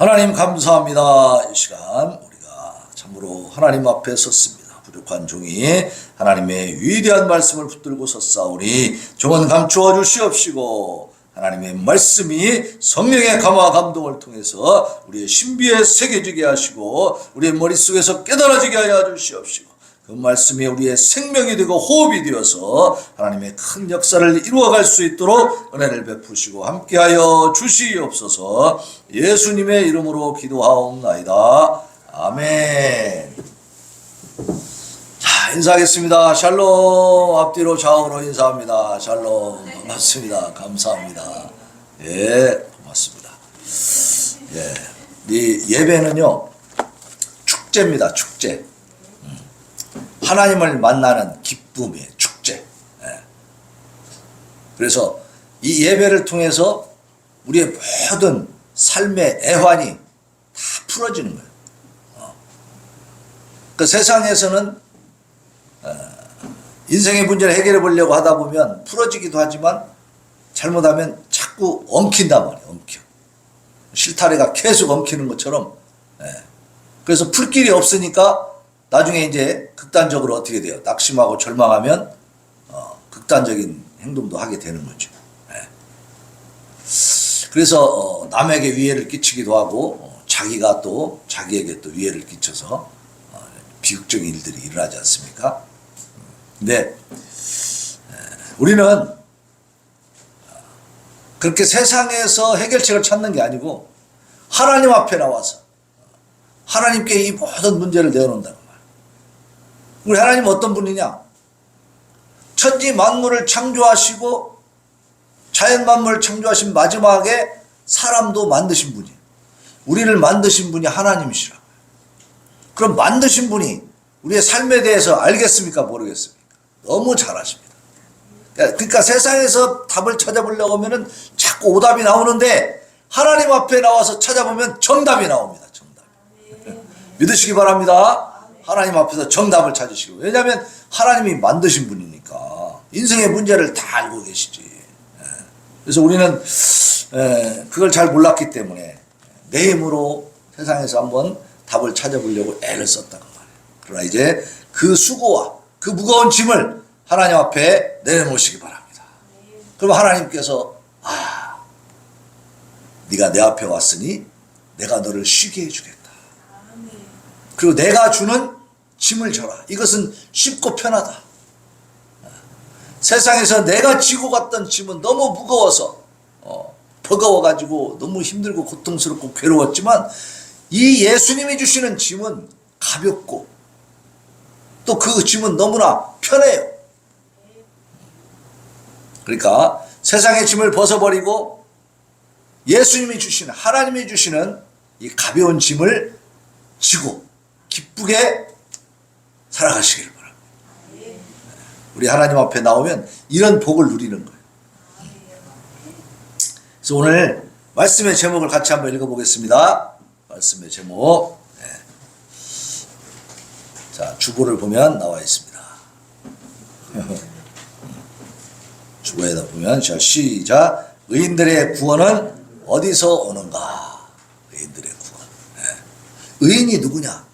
하나님 감사합니다. 이 시간 우리가 참으로 하나님 앞에 섰습니다. 부족한 종이 하나님의 위대한 말씀을 붙들고 섰사오니 종은 감추어 주시옵시고 하나님의 말씀이 성령의 감화 감동을 통해서 우리의 신비에 새겨지게 하시고 우리의 머릿속에서 깨달아지게 하여 주시옵시고 그 말씀이 우리의 생명이 되고 호흡이 되어서 하나님의 큰 역사를 이루어갈 수 있도록 은혜를 베푸시고 함께하여 주시옵소서. 예수님의 이름으로 기도하옵나이다. 아멘. 자, 인사하겠습니다. 샬롬. 앞뒤로 좌우로 인사합니다. 샬롬. 반갑습니다. 감사합니다. 예, 고맙습니다. 예, 이 예배는요 축제입니다. 축제. 하나님을 만나는 기쁨의 축제. 그래서 이 예배를 통해서 우리의 모든 삶의 애환이 다 풀어지는 거예요. 그 세상에서는 인생의 문제를 해결해 보려고 하다 보면 풀어지기도 하지만 잘못하면 자꾸 엉킨단 말이에요. 엉켜. 실타래가 계속 엉키는 것처럼. 그래서 풀 길이 없으니까 나중에 이제 극단적으로 어떻게 돼요? 낙심하고 절망하면 극단적인 행동도 하게 되는 거죠. 그래서 남에게 위해를 끼치기도 하고 자기가 또 자기에게 또 위해를 끼쳐서 비극적인 일들이 일어나지 않습니까? 근데 우리는 그렇게 세상에서 해결책을 찾는 게 아니고 하나님 앞에 나와서 하나님께 이 모든 문제를 내어놓는다는 거예요. 우리 하나님은 어떤 분이냐? 천지 만물을 창조하시고 자연 만물을 창조하신 마지막에 사람도 만드신 분이에요. 우리를 만드신 분이 하나님이시라고요. 그럼 만드신 분이 우리의 삶에 대해서 알겠습니까? 모르겠습니까? 너무 잘 아십니다. 그러니까 세상에서 답을 찾아보려고 하면은 자꾸 오답이 나오는데 하나님 앞에 나와서 찾아보면 정답이 나옵니다. 정답. 믿으시기 바랍니다. 하나님 앞에서 정답을 찾으시고. 왜냐하면 하나님이 만드신 분이니까 인생의 문제를 다 알고 계시지. 그래서 우리는 그걸 잘 몰랐기 때문에 내 힘으로 세상에서 한번 답을 찾아보려고 애를 썼다는 말이에요. 그러나 이제 그 수고와 그 무거운 짐을 하나님 앞에 내려놓으시기 바랍니다. 그럼 하나님께서 네가 내 앞에 왔으니 내가 너를 쉬게 해주겠다. 그리고 내가 주는 짐을 져라. 이것은 쉽고 편하다. 세상에서 내가 지고 갔던 짐은 너무 무거워서 버거워가지고 너무 힘들고 고통스럽고 괴로웠지만 이 예수님이 주시는 짐은 가볍고 또 그 짐은 너무나 편해요. 그러니까 세상의 짐을 벗어버리고 예수님이 주시는 하나님이 주시는 이 가벼운 짐을 지고 기쁘게 살아가시기를 바랍니다. 우리 하나님 앞에 나오면 이런 복을 누리는 거예요. 그래서 오늘 말씀의 제목을 같이 한번 읽어보겠습니다. 말씀의 제목. 자, 주보를 보면 나와 있습니다. 주보에다 보면 자, 시작. 의인들의 구원은 어디서 오는가? 의인들의 구원. 의인이 누구냐?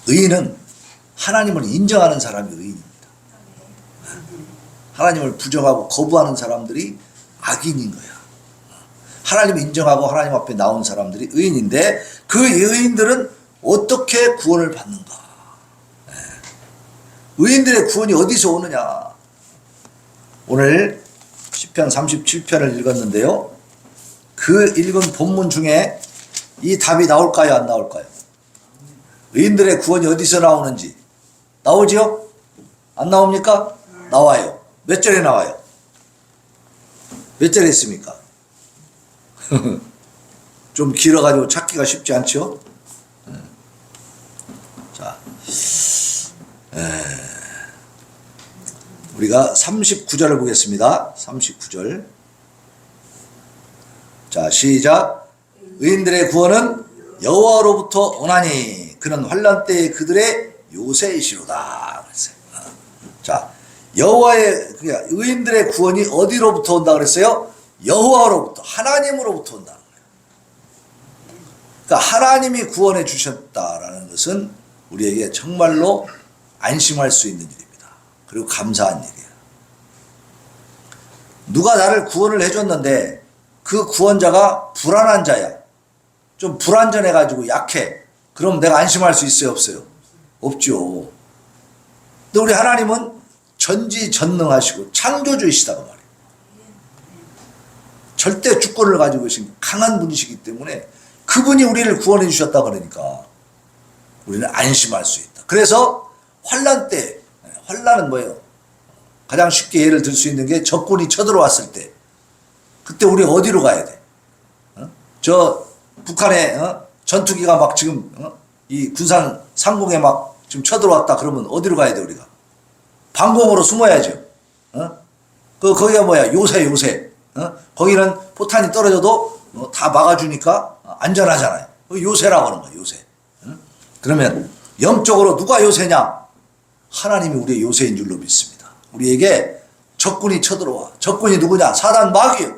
의인은 하나님을 인정하는 사람이 의인입니다. 하나님을 부정하고 거부하는 사람들이 악인인 거야. 하나님을 인정하고 하나님 앞에 나온 사람들이 의인인데 그 의인들은 어떻게 구원을 받는가? 의인들의 구원이 어디서 오느냐? 오늘 시편 37편을 읽었는데요. 그 읽은 본문 중에 이 답이 나올까요? 안 나올까요? 의인들의 구원이 어디서 나오는지 나오죠? 안 나옵니까? 나와요. 몇 절에 나와요? 몇 절에 있습니까? 좀 길어가지고 찾기가 쉽지 않죠? 자, 우리가 39절을 보겠습니다. 39절. 자, 시작. 의인들의 구원은 여호와로부터 오나니 그는 환난 때에 그들의 요새이시로다. 자, 여호와의 의인들의 구원이 어디로부터 온다 그랬어요? 여호와로부터, 하나님으로부터 온다는 거예요. 그러니까 하나님이 구원해 주셨다라는 것은 우리에게 정말로 안심할 수 있는 일입니다. 그리고 감사한 일이에요. 누가 나를 구원을 해줬는데 그 구원자가 불안한 자야. 좀 불안전해가지고 약해. 그럼 내가 안심할 수 있어요, 없어요? 없죠. 근데 우리 하나님은 전지전능하시고 창조주이시다고 말해요. 절대 주권을 가지고 계신 강한 분이시기 때문에 그분이 우리를 구원해 주셨다 그러니까 우리는 안심할 수 있다. 그래서 환난 때, 환난은 뭐예요? 가장 쉽게 예를 들 수 있는 게 적군이 쳐들어왔을 때, 그때 우리 어디로 가야 돼? 저 북한에 전투기가 막 지금 이 군산 상공에 막 지금 쳐들어왔다 그러면 어디로 가야 돼 우리가? 방공으로 숨어야죠. 거기가 뭐야? 요새. 거기는 포탄이 떨어져도 다 막아주니까 안전하잖아요. 요새라고 하는 거야, 요새. 그러면 영적으로 누가 요새냐? 하나님이 우리의 요새인 줄로 믿습니다. 우리에게 적군이 쳐들어와. 적군이 누구냐? 사단 마귀요.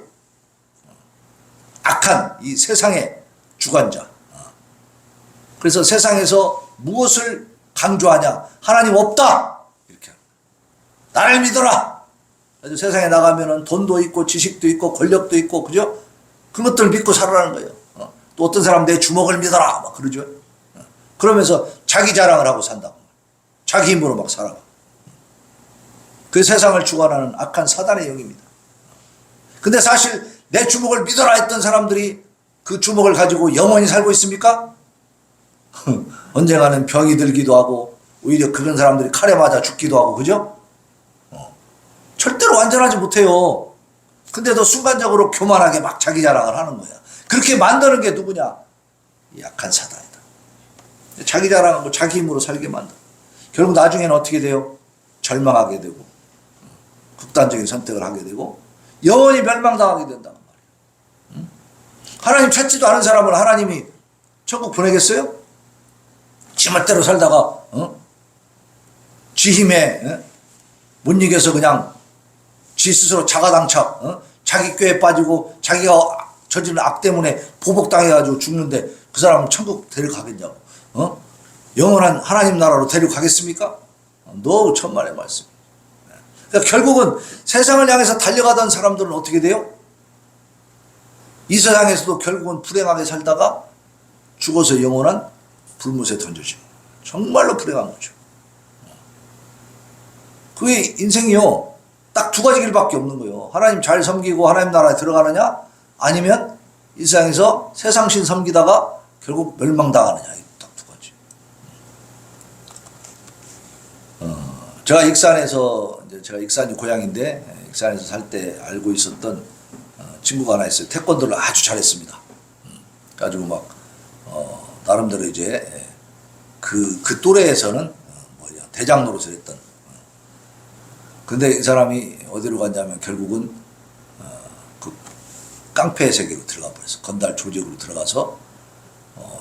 악한 이 세상의 주관자. 그래서 세상에서 무엇을 강조하냐? 하나님 없다. 이렇게. 나를 믿어라. 그래서 세상에 나가면은 돈도 있고 지식도 있고 권력도 있고 그죠? 그런 것들을 믿고 살아라는 거예요. 또 어떤 사람 내 주먹을 믿어라 막 그러죠. 그러면서 자기 자랑을 하고 산다고. 자기 힘으로 막 살아가. 그 세상을 주관하는 악한 사단의 영입니다. 근데 사실 내 주먹을 믿어라 했던 사람들이 그 주먹을 가지고 영원히 살고 있습니까? 언젠가는 병이 들기도 하고 오히려 그런 사람들이 칼에 맞아 죽기도 하고 그죠? 절대로 완전하지 못해요. 근데도 순간적으로 교만하게 막 자기 자랑을 하는 거야. 그렇게 만드는 게 누구냐? 약한 사단이다. 자기 자랑하고 자기 힘으로 살게 만들어. 결국 나중에는 어떻게 돼요? 절망하게 되고 극단적인 선택을 하게 되고 영원히 멸망당하게 된다는 말이에요. 하나님 찾지도 않은 사람을 하나님이 천국 보내겠어요? 지 멋대로 살다가 지 힘에 못 이겨서 그냥 지 스스로 자가당착 자기 꾀에 빠지고 자기가 저지른 악 때문에 보복당해가지고 죽는데 그 사람은 천국 데려가겠냐고. 영원한 하나님 나라로 데려가겠습니까? 너무 천만의 말씀. 그러니까 결국은 세상을 향해서 달려가던 사람들은 어떻게 돼요? 이 세상에서도 결국은 불행하게 살다가 죽어서 영원한 불못에 던져지고 정말로 불행한 거죠. 그게 인생이요. 딱 두 가지 길밖에 없는 거예요. 하나님 잘 섬기고 하나님 나라에 들어가느냐 아니면 이 세상에서 세상신 섬기다가 결국 멸망당하느냐. 딱 두 가지. 제가 익산에서 제가 익산이 고향인데 익산에서 살 때 알고 있었던 친구가 하나 있어요. 태권도를 아주 잘했습니다. 가지고 막 나름대로 이제 그 또래에서는 대장 노릇을 했던. 근데 이 사람이 어디로 갔냐면 결국은 그 깡패의 세계로 들어가 버렸어. 건달 조직으로 들어가서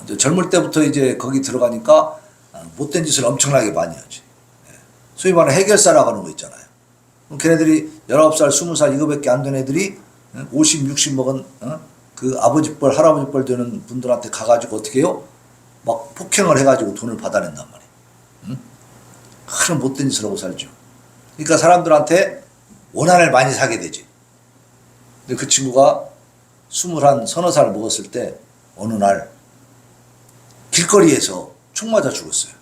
이제 젊을 때부터 이제 거기 들어가니까 못된 짓을 엄청나게 많이 하지. 소위 말하는 해결사라고 하는 거 있잖아요. 걔네들이 19살, 20살 이거밖에 안 된 애들이 50, 60 먹은 그 아버지 뻘, 할아버지 뻘 되는 분들한테 가가지고 어떻게 해요? 막 폭행을 해가지고 돈을 받아낸단 말이에요. 큰 못된 짓을 하고 살죠. 그러니까 사람들한테 원한을 많이 사게 되지. 근데 그 친구가 21, 서너 살 먹었을 때 어느 날 길거리에서 총 맞아 죽었어요.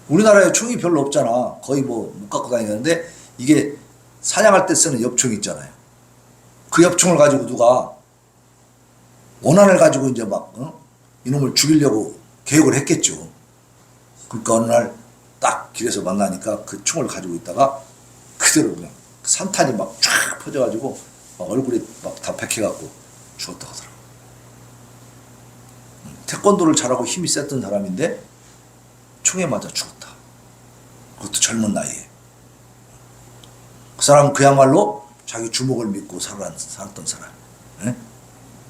우리나라에 총이 별로 없잖아. 거의 뭐 못 갖고 다니는데 이게 사냥할 때 쓰는 엽총 있잖아요. 그 엽총을 가지고 누가 원한을 가지고 이제 막 이놈을 죽이려고 계획을 했겠죠. 그러니까 어느 날 딱 길에서 만나니까 그 총을 가지고 있다가 그대로 그냥 산탄이 막 쫙 퍼져가지고 막 얼굴이 막 다 백해갖고 죽었다고 하더라고. 태권도를 잘하고 힘이 셌던 사람인데 총에 맞아 죽었다. 그것도 젊은 나이에. 그 사람은 그야말로 자기 주먹을 믿고 살았던 사람. 네?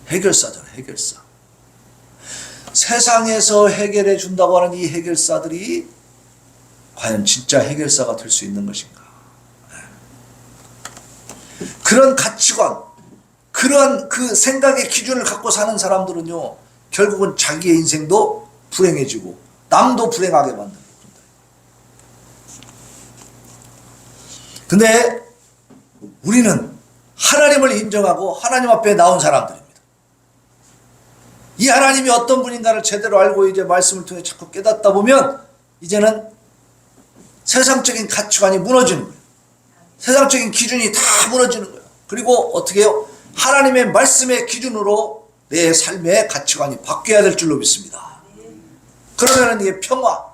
해결사잖아, 해결사. 세상에서 해결해 준다고 하는 이 해결사들이 과연 진짜 해결사가 될 수 있는 것인가? 그런 가치관, 그런 그 생각의 기준을 갖고 사는 사람들은요, 결국은 자기의 인생도 불행해지고 남도 불행하게 만든다. 근데 우리는 하나님을 인정하고 하나님 앞에 나온 사람들입니다. 이 하나님이 어떤 분인가를 제대로 알고 이제 말씀을 통해 자꾸 깨닫다 보면 이제는 세상적인 가치관이 무너지는 거예요. 세상적인 기준이 다 무너지는 거예요. 그리고 어떻게 해요? 하나님의 말씀의 기준으로 내 삶의 가치관이 바뀌어야 될 줄로 믿습니다. 그러면 이게 평화,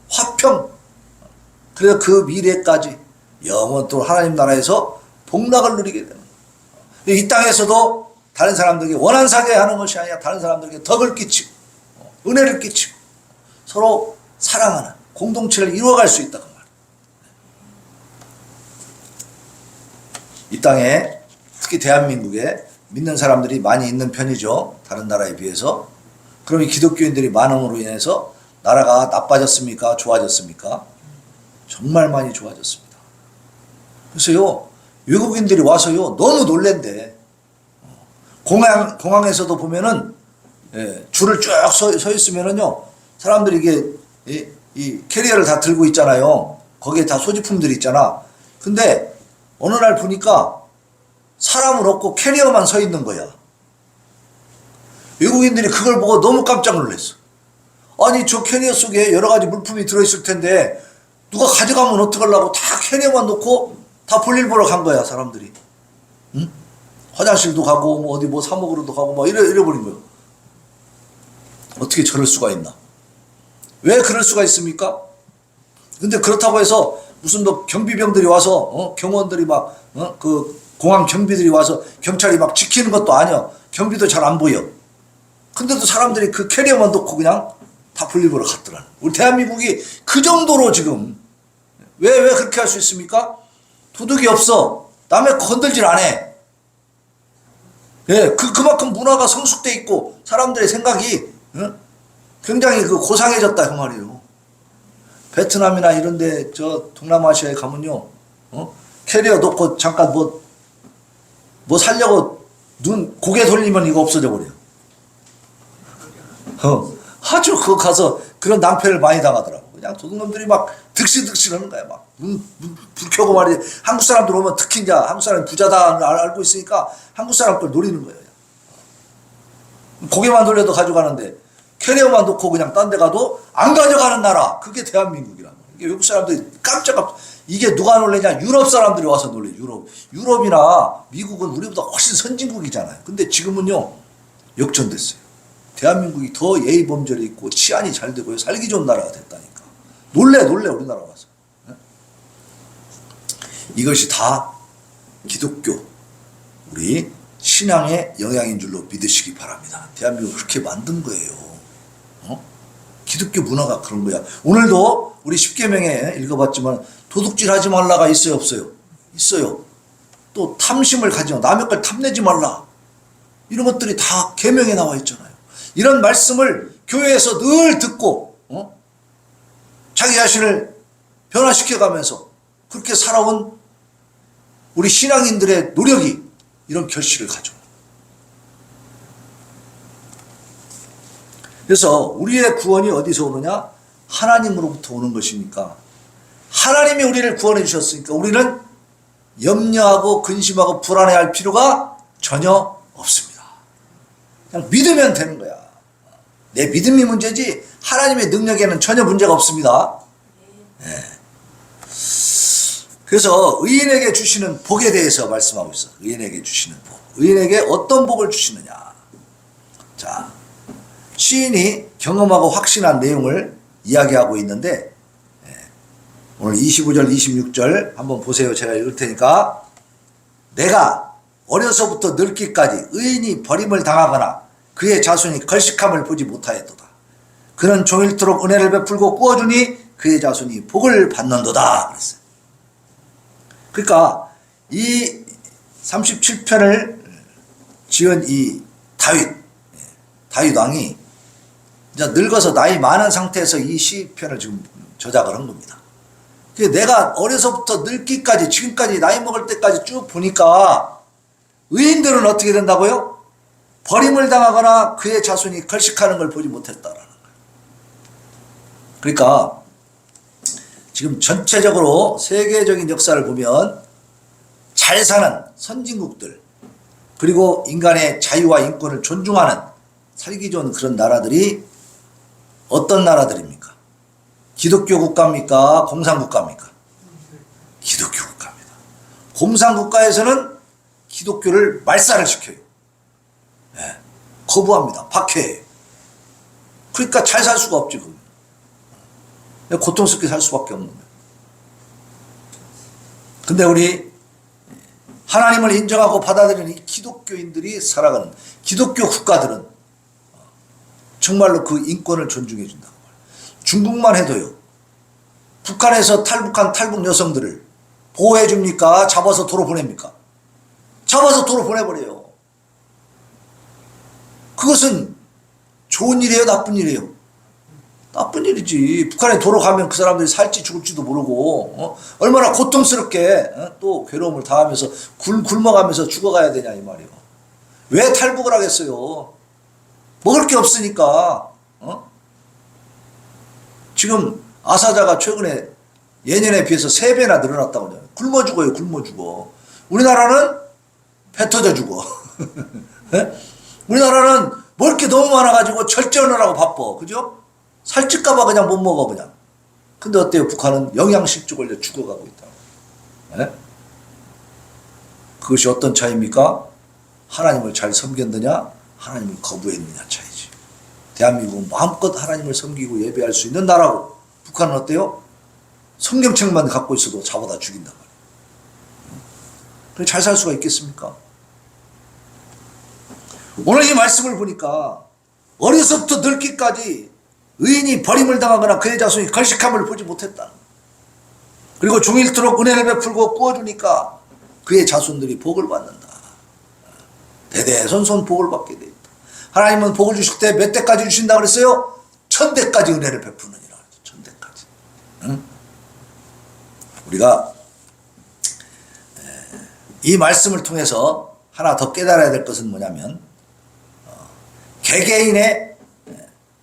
화평, 그래서 그 미래까지 영원토록 하나님 나라에서 복락을 누리게 되는 거예요. 이 땅에서도 다른 사람들에게 원한사게 하는 것이 아니라 다른 사람들에게 덕을 끼치고 은혜를 끼치고 서로 사랑하는 공동체를 이루어갈 수 있다 그 말이에요. 이 땅에 특히 대한민국에 믿는 사람들이 많이 있는 편이죠. 다른 나라에 비해서. 그럼 이 기독교인들이 많음으로 인해서 나라가 나빠졌습니까? 좋아졌습니까? 정말 많이 좋아졌습니다. 그래서요, 외국인들이 와서요, 너무 놀랜대. 공항에서도 보면은, 줄을 쭉 서 있으면은요, 사람들이 이게, 이 캐리어를 다 들고 있잖아요. 거기에 다 소지품들이 있잖아. 근데 어느 날 보니까 사람은 없고 캐리어만 서 있는 거야. 외국인들이 그걸 보고 너무 깜짝 놀랐어. 아니, 저 캐리어 속에 여러 가지 물품이 들어있을 텐데, 누가 가져가면 어떡하려고 다 캐리어만 놓고 다 볼일 보러 간 거야, 사람들이. 응? 화장실도 가고, 뭐 어디 뭐 사먹으러도 가고, 막 이래버린 거예요. 어떻게 저럴 수가 있나? 왜 그럴 수가 있습니까? 근데 그렇다고 해서 무슨 뭐 경비병들이 와서, 경호원들이 막, 그 공항 경비들이 와서 경찰이 막 지키는 것도 아니야. 경비도 잘 안 보여. 근데도 사람들이 그 캐리어만 놓고 그냥 다 볼일 보러 갔더라. 우리 대한민국이 그 정도로 지금, 왜 그렇게 할 수 있습니까? 도둑이 없어. 남의 건들질 안 해. 예, 그만큼 문화가 성숙돼 있고 사람들의 생각이 굉장히 그 고상해졌다 그 말이에요. 베트남이나 이런데 저 동남아시아에 가면요, 캐리어 놓고 잠깐 뭐 살려고 고개 돌리면 이거 없어져 버려. 아주 그거 가서 그런 낭패를 많이 당하더라고. 그냥 도둑놈들이 막 득실득실 하는 거야. 막 불 켜고 말이야. 한국 사람들 오면 특히 이제 한국 사람이 부자다 알고 있으니까 한국 사람 걸 노리는 거예요. 고개만 돌려도 가져가는데 캐리어만 놓고 그냥 딴 데 가도 안 가져가는 나라. 그게 대한민국이란 말이야. 이게 외국 사람들이 깜짝 이게 누가 놀래냐? 유럽 사람들이 와서 놀래. 유럽이나 미국은 우리보다 훨씬 선진국이잖아요. 근데 지금은요, 역전됐어요. 대한민국이 더 예의 범절이 있고 치안이 잘 되고요. 살기 좋은 나라가 됐다니까. 놀래 우리나라 와서. 이것이 다 기독교, 우리 신앙의 영향인 줄로 믿으시기 바랍니다. 대한민국을 그렇게 만든 거예요. 기독교 문화가 그런 거야. 오늘도 우리 10계명에 읽어봤지만 도둑질 하지 말라가 있어요, 없어요? 있어요. 또 탐심을 가지 마. 남의 걸 탐내지 말라. 이런 것들이 다 계명에 나와 있잖아요. 이런 말씀을 교회에서 늘 듣고 자기 자신을 변화시켜가면서 그렇게 살아온 우리 신앙인들의 노력이 이런 결실을 가져옵니다. 그래서 우리의 구원이 어디서 오느냐? 하나님으로부터 오는 것이니까 하나님이 우리를 구원해 주셨으니까 우리는 염려하고 근심하고 불안해할 필요가 전혀 없습니다. 그냥 믿으면 되는 거야. 내 믿음이 문제지 하나님의 능력에는 전혀 문제가 없습니다. 네. 그래서 의인에게 주시는 복에 대해서 말씀하고 있어. 의인에게 주시는 복. 의인에게 어떤 복을 주시느냐. 자, 시인이 경험하고 확신한 내용을 이야기하고 있는데 오늘 25절 26절 한번 보세요. 제가 읽을 테니까. 내가 어려서부터 늙기까지 의인이 버림을 당하거나 그의 자손이 걸식함을 보지 못하였도다. 그는 종일토록 은혜를 베풀고 꾸어주니 그의 자손이 복을 받는도다. 그랬어요. 그러니까 이 37편을 지은 이 다윗 왕이 이제 늙어서 나이 많은 상태에서 이 시편을 지금 저작을 한 겁니다. 내가 어려서부터 늙기까지 지금까지 나이 먹을 때까지 쭉 보니까 의인들은 어떻게 된다고요? 버림을 당하거나 그의 자손이 걸식하는 걸 보지 못했다라는 거예요. 그러니까 지금 전체적으로 세계적인 역사를 보면 잘 사는 선진국들, 그리고 인간의 자유와 인권을 존중하는 살기 좋은 그런 나라들이 어떤 나라들입니까? 기독교 국가입니까? 공산국가입니까? 기독교 국가입니다. 공산국가에서는 기독교를 말살을 시켜요. 네. 거부합니다. 박해해요. 그러니까 잘 살 수가 없지. 고통스럽게 살 수밖에 없는 거예요. 근데 우리 하나님을 인정하고 받아들이는 이 기독교인들이 살아가는 기독교 국가들은 정말로 그 인권을 존중해 준다고 말해요. 중국만 해도요. 북한에서 탈북한 탈북 여성들을 보호해 줍니까? 잡아서 도로 보냅니까? 잡아서 도로 보내버려요. 그것은 좋은 일이에요? 나쁜 일이에요? 나쁜 일이지. 북한에 도로 가면 그 사람들이 살지 죽을지도 모르고 얼마나 고통스럽게 또 괴로움을 당하면서 굶어가면서 죽어가야 되냐 이 말이에요. 왜 탈북을 하겠어요? 먹을 게 없으니까. 지금 아사자가 최근에 예년에 비해서 3배나 늘어났다고 해요. 굶어 죽어요. 굶어 죽어. 우리나라는 배 터져 죽어. 우리나라는 먹을 게 너무 많아가지고 절제를 하고 바빠. 그죠? 살찔까봐 그냥 못 먹어 그냥. 근데 어때요? 북한은 영양실조 걸려 죽어가고 있다. 네? 그것이 어떤 차이입니까? 하나님을 잘 섬겼느냐 하나님을 거부했느냐 차이지. 대한민국은 마음껏 하나님을 섬기고 예배할 수 있는 나라고, 북한은 어때요? 성경책만 갖고 있어도 잡아다 죽인단 말이에요. 그래 잘 살 수가 있겠습니까? 오늘 이 말씀을 보니까 어려서부터 늙기까지 의인이 버림을 당하거나 그의 자손이 걸식함을 보지 못했다. 그리고 종일토록 은혜를 베풀고 구워주니까 그의 자손들이 복을 받는다. 대대손손 복을 받게 돼 있다. 하나님은 복을 주실 때 몇 대까지 주신다 그랬어요? 1000대까지 은혜를 베푸느니라. 1000대까지. 응? 우리가 이 말씀을 통해서 하나 더 깨달아야 될 것은 뭐냐면, 개개인의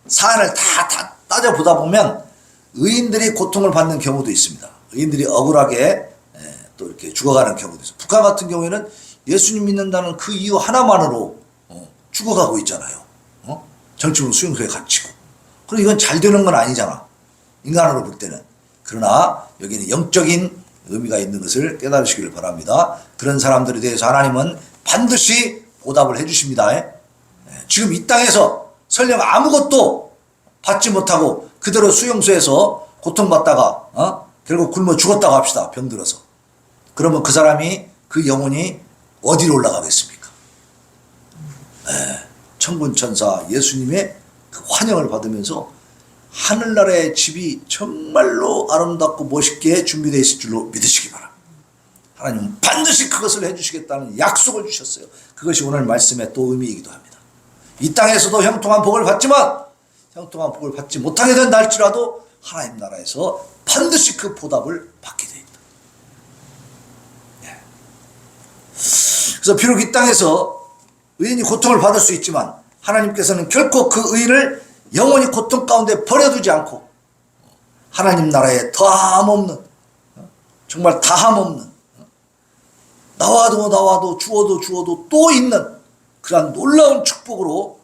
사안을 다 따져보다 보면 의인들이 고통을 받는 경우도 있습니다. 의인들이 억울하게 또 이렇게 죽어가는 경우도 있어요. 북한 같은 경우에는 예수님 믿는다는 그 이유 하나만으로 죽어가고 있잖아요. 정치군 수용소에 갇히고. 그럼 이건 잘 되는 건 아니잖아. 인간으로 볼 때는. 그러나 여기는 영적인 의미가 있는 것을 깨달으시길 바랍니다. 그런 사람들에 대해서 하나님은 반드시 보답을 해주십니다. 지금 이 땅에서 설령 아무것도 받지 못하고 그대로 수용소에서 고통받다가 결국 굶어 죽었다고 합시다. 병들어서. 그러면 그 사람이, 그 영혼이 어디로 올라가겠습니까? 천군천사 예수님의 그 환영을 받으면서 하늘나라의 집이 정말로 아름답고 멋있게 준비되어 있을 줄로 믿으시기 바랍니다. 하나님은 반드시 그것을 해주시겠다는 약속을 주셨어요. 그것이 오늘 말씀의 또 의미이기도 합니다. 이 땅에서도 형통한 복을 받지만 형통한 복을 받지 못하게 된다 할지라도 하나님 나라에서 반드시 그 보답을 받게 되어 있다. 그래서 비록 이 땅에서 의인이 고통을 받을 수 있지만 하나님께서는 결코 그 의인을 영원히 고통 가운데 버려두지 않고 하나님 나라에 더함 없는, 정말 다함 없는, 나와도 주어도 또 있는 그러한 놀라운 축복으로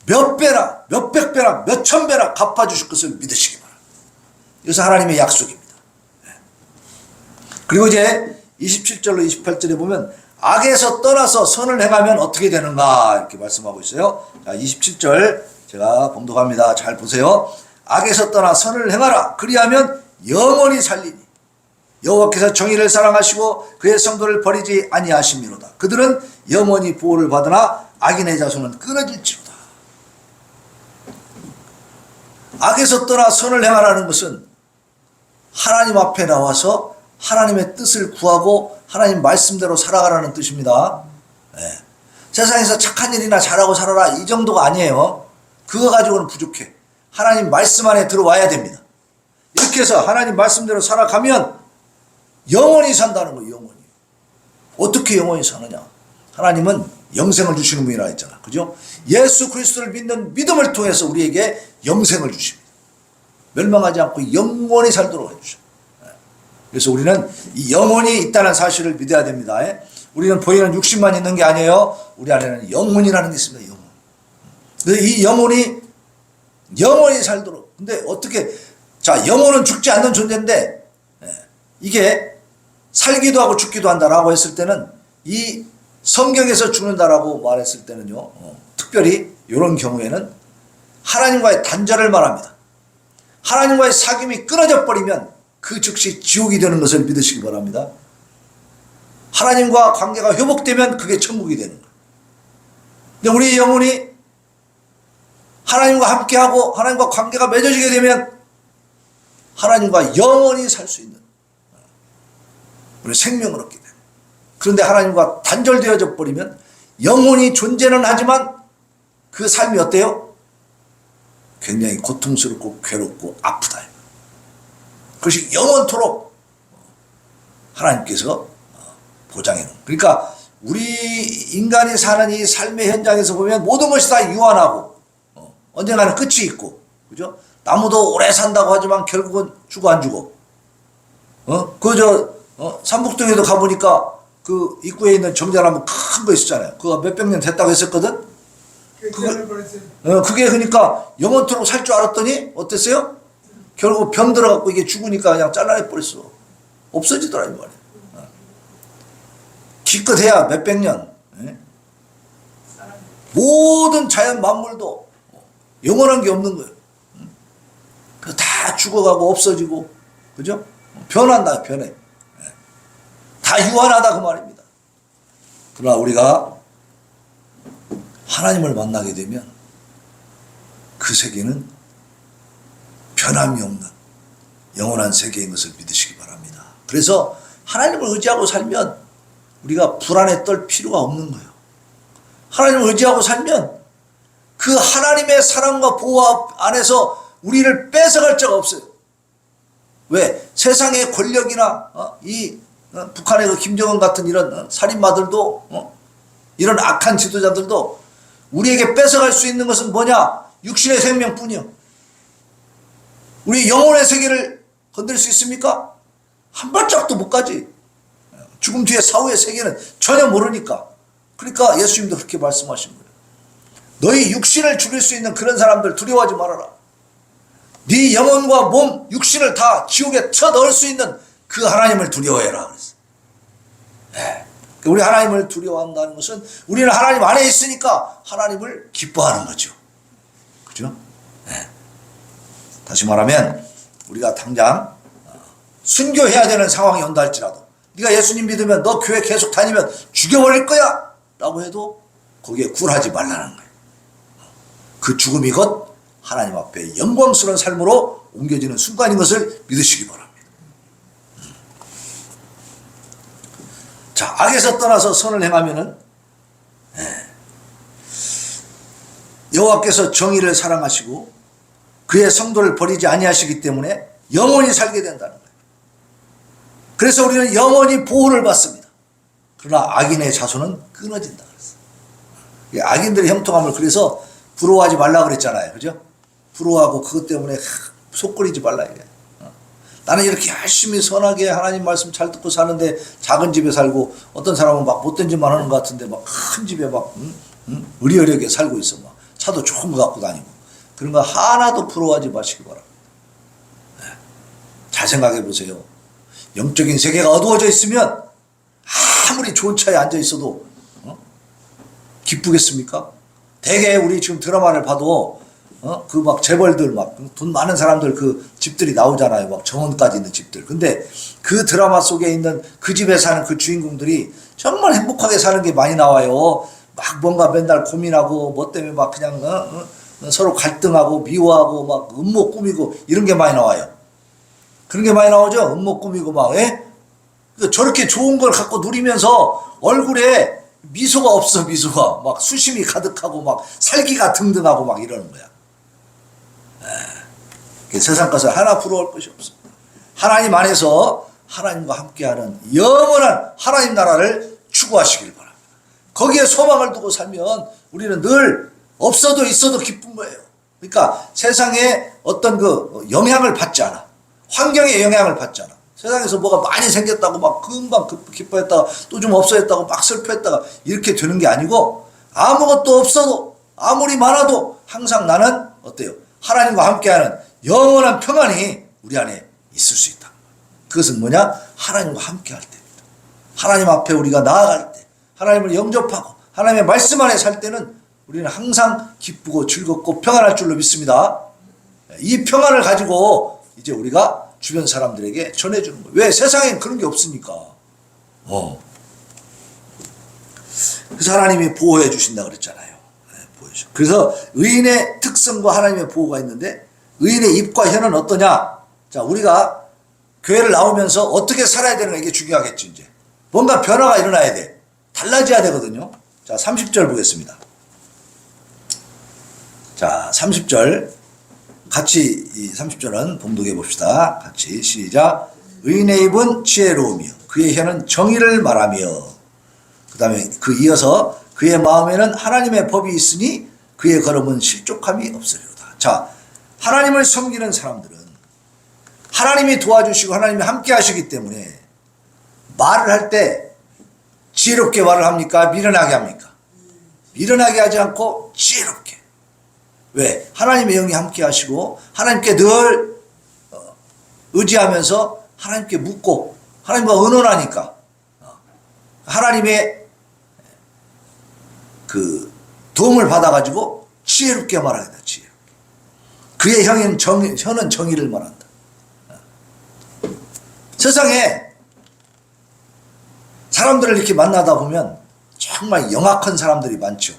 몇 배나 몇백 배나 몇천 배나 갚아주실 것을 믿으시기 바랍니다. 이것은 하나님의 약속입니다. 그리고 이제 27절로 28절에 보면 악에서 떠나서 선을 행하면 어떻게 되는가 이렇게 말씀하고 있어요. 자, 27절 제가 봉독합니다. 잘 보세요. 악에서 떠나 선을 행하라. 그리하면 영원히 살리니 여호와께서 정의를 사랑하시고 그의 성도를 버리지 아니하심이로다. 그들은 영원히 보호를 받으나 악인의 자손은 끊어질지로다. 악에서 떠나 선을 행하라는 것은 하나님 앞에 나와서 하나님의 뜻을 구하고 하나님 말씀대로 살아가라는 뜻입니다. 네. 세상에서 착한 일이나 잘하고 살아라 이 정도가 아니에요. 그거 가지고는 부족해. 하나님 말씀 안에 들어와야 됩니다. 이렇게 해서 하나님 말씀대로 살아가면 영원히 산다는 거예요. 영원히. 어떻게 영원히 사느냐? 하나님은 영생을 주시는 분이라 했잖아. 그죠? 예수 그리스도를 믿는 믿음을 통해서 우리에게 영생을 주십니다. 멸망하지 않고 영원히 살도록 해주셔. 그래서 우리는 이 영혼이 있다는 사실을 믿어야 됩니다. 우리는 보이는 육신만 있는 게 아니에요. 우리 안에는 영혼이라는 게 있습니다. 영혼. 근데 이 영혼이 영원히 살도록. 근데 어떻게, 자, 영혼은 죽지 않는 존재인데, 이게 살기도 하고 죽기도 한다라고 했을 때는, 이 성경에서 죽는다라고 말했을 때는요, 특별히 이런 경우에는 하나님과의 단절을 말합니다. 하나님과의 사귐이 끊어져 버리면 그 즉시 지옥이 되는 것을 믿으시기 바랍니다. 하나님과 관계가 회복되면 그게 천국이 되는 거예요. 근데 우리의 영혼이 하나님과 함께하고 하나님과 관계가 맺어지게 되면 하나님과 영원히 살 수 있는 우리 생명을 얻게 돼요. 그런데 하나님과 단절되어져 버리면 영혼이 존재는 하지만 그 삶이 어때요? 굉장히 고통스럽고 괴롭고 아프다. 그것이 영원토록 하나님께서 보장해 놓은. 그러니까 우리 인간이 사는 이 삶의 현장에서 보면 모든 것이 다 유한하고 언젠가는 끝이 있고, 그죠? 나무도 오래 산다고 하지만 결국은 죽어 안 죽어. 삼북동에도 가보니까 그 입구에 있는 정자나무 큰 거 있었잖아요. 그거 몇백 년 됐다고 했었거든? 그게 그러니까 영원토록 살 줄 알았더니 어땠어요? 결국 병 들어갖고 이게 죽으니까 그냥 잘라내 버렸어. 없어지더라, 이 말이야. 기껏해야 몇백 년. 모든 자연 만물도 영원한 게 없는 거예요. 다 죽어가고 없어지고, 그죠? 변한다, 변해. 다 유한하다, 그 말입니다. 그러나 우리가 하나님을 만나게 되면 그 세계는 변함이 없는 영원한 세계인 것을 믿으시기 바랍니다. 그래서 하나님을 의지하고 살면 우리가 불안에 떨 필요가 없는 거예요. 하나님을 의지하고 살면 그 하나님의 사랑과 보호 안에서 우리를 뺏어갈 자가 없어요. 왜? 세상의 권력이나 북한의 그 김정은 같은 이런 살인마들도 이런 악한 지도자들도 우리에게 뺏어갈 수 있는 것은 뭐냐? 육신의 생명뿐이요. 우리 영혼의 세계를 건들 수 있습니까? 한 발짝도 못 가지. 죽음 뒤에 사후의 세계는 전혀 모르니까. 그러니까 예수님도 그렇게 말씀하신 거예요. 너희 육신을 죽일 수 있는 그런 사람들 두려워하지 말아라. 네 영혼과 몸, 육신을 다 지옥에 쳐넣을 수 있는 그 하나님을 두려워해라. 그랬어요. 우리 하나님을 두려워한다는 것은 우리는 하나님 안에 있으니까 하나님을 기뻐하는 거죠. 그죠? 다시 말하면 우리가 당장 순교해야 되는 상황이 온다 할지라도, 네가 예수님 믿으면 너 교회 계속 다니면 죽여버릴 거야 라고 해도 거기에 굴하지 말라는 거예요. 그 죽음이 곧 하나님 앞에 영광스러운 삶으로 옮겨지는 순간인 것을 믿으시기 바랍니다. 자, 악에서 떠나서 선을 행하면은 여호와께서 정의를 사랑하시고 그의 성도를 버리지 아니하시기 때문에 영원히 살게 된다는 거예요. 그래서 우리는 영원히 보호를 받습니다. 그러나 악인의 자손은 끊어진다 그랬어요. 악인들의 형통함을 그래서 부러워하지 말라 그랬잖아요. 그죠? 부러워하고 그것 때문에 속 끓이지 말라 이래. 나는 이렇게 열심히 선하게 하나님 말씀 잘 듣고 사는데 작은 집에 살고, 어떤 사람은 막 못된 짓만 하는 것 같은데 막 큰 집에 막 의리어리하게 살고 있어. 막 차도 좋은 거 갖고 다니고. 그런 거 하나도 부러워하지 마시기 바랍니다. 잘 생각해 보세요. 영적인 세계가 어두워져 있으면 아무리 좋은 차에 앉아 있어도 기쁘겠습니까? 대개 우리 지금 드라마를 봐도 그 막 재벌들 막 돈 많은 사람들 그 집들이 나오잖아요. 막 정원까지 있는 집들. 근데 그 드라마 속에 있는 그 집에 사는 그 주인공들이 정말 행복하게 사는 게 많이 나와요. 막 뭔가 맨날 고민하고 뭐 때문에 막 그냥 서로 갈등하고 미워하고 막 음모 꾸미고 이런 게 많이 나와요. 그런 게 많이 나오죠. 음모 꾸미고 막 저렇게 좋은 걸 갖고 누리면서 얼굴에 미소가 없어. 미소가 막 수심이 가득하고 막 살기가 등등하고 막 이러는 거야. 세상 것을 하나 부러울 것이 없습니다. 하나님 안에서 하나님과 함께하는 영원한 하나님 나라를 추구하시길 바랍니다. 거기에 소망을 두고 살면 우리는 늘 없어도 있어도 기쁜 거예요. 그러니까 세상에 어떤 그 영향을 받지 않아. 환경의 영향을 받지 않아. 세상에서 뭐가 많이 생겼다고 막 금방 기뻐했다가 또 좀 없어졌다고 막 슬퍼했다가 이렇게 되는 게 아니고, 아무것도 없어도 아무리 많아도 항상 나는 어때요? 하나님과 함께하는 영원한 평안이 우리 안에 있을 수 있다. 그것은 뭐냐? 하나님과 함께할 때입니다. 하나님 앞에 우리가 나아갈 때, 하나님을 영접하고 하나님의 말씀 안에 살 때는 우리는 항상 기쁘고 즐겁고 평안할 줄로 믿습니다. 이 평안을 가지고 이제 우리가 주변 사람들에게 전해주는 거예요. 왜? 세상엔 그런 게 없으니까. 그래서 하나님이 보호해 주신다 그랬잖아요. 그래서 의인의 특성과 하나님의 보호가 있는데, 의인의 입과 혀는 어떠냐? 자, 우리가 교회를 나오면서 어떻게 살아야 되는 가 이게 중요하겠죠. 이제 뭔가 변화가 일어나야 돼. 달라져야 되거든요. 자, 30절 보겠습니다. 자, 30절 같이, 이 30절은 봉독해 봅시다. 같이 시작. 의인의 입은 지혜로우며 그의 혀는 정의를 말하며, 그 다음에 그 이어서 그의 마음에는 하나님의 법이 있으니 그의 걸음은 실족함이 없으리로다. 자, 하나님을 섬기는 사람들은 하나님이 도와주시고 하나님이 함께 하시기 때문에 말을 할 때 지혜롭게 말을 합니까? 미련하게 합니까? 미련하게 하지 않고 지혜롭게. 왜? 하나님의 영이 함께 하시고 하나님께 늘 의지하면서 하나님께 묻고 하나님과 의논하니까 하나님의 그 도움을 받아가지고 지혜롭게 말하게 돼. 지혜롭게. 그의 혀는 정의를 말한다. 세상에 사람들을 이렇게 만나다 보면 정말 영악한 사람들이 많죠.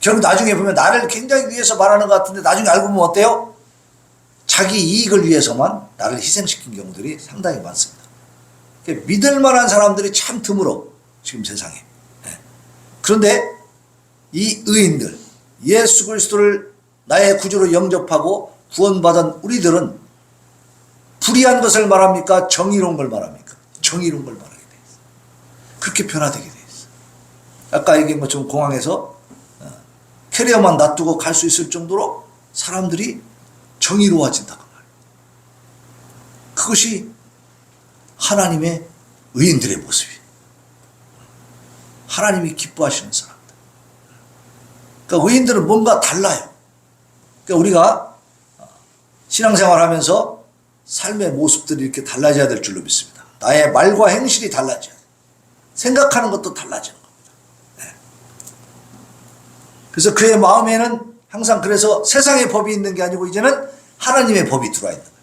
결국 나중에 보면 나를 굉장히 위해서 말하는 것 같은데 나중에 알고 보면 어때요? 자기 이익을 위해서만 나를 희생시킨 경우들이 상당히 많습니다. 믿을 만한 사람들이 참 드물어, 지금 세상에. 그런데 이 의인들, 예수 그리스도를 나의 구주로 영접하고 구원받은 우리들은 불의한 것을 말합니까? 정의로운 걸 말합니까? 정의로운 걸 말하게 돼 있어. 그렇게 변화되게 돼 있어. 아까 얘기한 것처럼 공항에서 캐리어만 놔두고 갈 수 있을 정도로 사람들이 정의로워진다고 말이에요. 그것이 하나님의 의인들의 모습이에요. 하나님이 기뻐하시는 사람들. 그러니까 의인들은 뭔가 달라요. 그러니까 우리가 신앙생활 하면서 삶의 모습들이 이렇게 달라져야 될 줄로 믿습니다. 나의 말과 행실이 달라져야 돼. 생각하는 것도 달라지는 겁니다. 네. 그래서 그의 마음에는 항상, 그래서 세상의 법이 있는 게 아니고 이제는 하나님의 법이 들어와 있는 거예요.